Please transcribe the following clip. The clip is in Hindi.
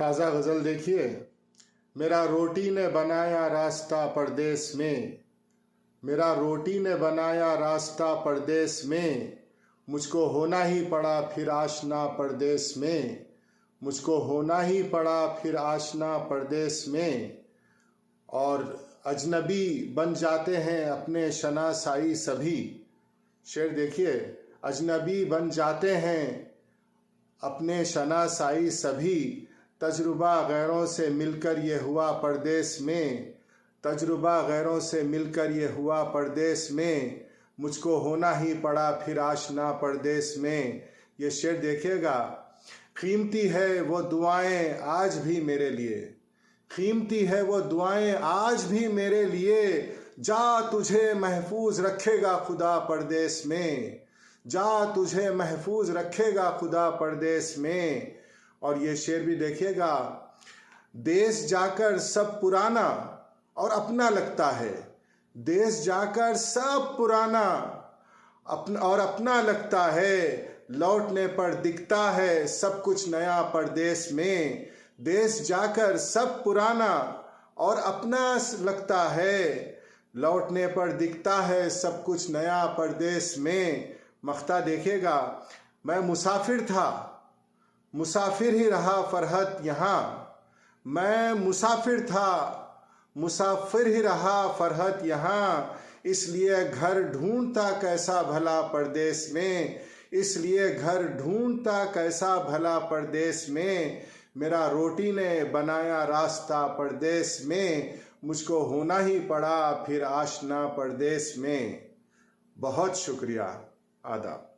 ताज़ा गज़ल देखिए। मेरा रोटी ने बनाया रास्ता परदेस में, मेरा रोटी ने बनाया रास्ता परदेस में, मुझको होना ही पड़ा फिर आशना परदेस में, मुझको होना ही पड़ा फिर आशना परदेस में। और अजनबी बन जाते हैं अपने शनासाई सभी। शेर देखिए, अजनबी बन जाते हैं अपने शनासाई सभी, तजुर्बा गैरों से मिलकर ये हुआ परदेस में, तजुर्बा गैरों से मिलकर ये हुआ परदेस में, मुझको होना ही पड़ा फिर आशना परदेस में। ये शेर देखिएगा। कीमती है वो दुआएं आज भी मेरे लिए, कीमती है वो दुआएं आज भी मेरे लिए, जा तुझे महफूज रखेगा खुदा परदेस में, जा तुझे महफूज रखेगा खुदा परदेस में। और ये शेर भी देखिएगा। देश जाकर सब पुराना और अपना लगता है, देश जाकर सब पुराना और अपना लगता है, लौटने पर दिखता है सब कुछ नया परदेस में। देश जाकर सब पुराना और अपना लगता है, लौटने पर दिखता है सब कुछ नया परदेस में। मख्ता देखिएगा। मैं मुसाफिर था, मुसाफिर ही रहा फरहत यहाँ, मैं मुसाफिर था, मुसाफिर ही रहा फरहत यहाँ, इसलिए घर ढूंढता कैसा भला परदेस में, इसलिए घर ढूंढता कैसा भला परदेस में। मेरा रोटी ने बनाया रास्ता परदेस में, मुझको होना ही पड़ा फिर आशना परदेस में। बहुत शुक्रिया। आदाब।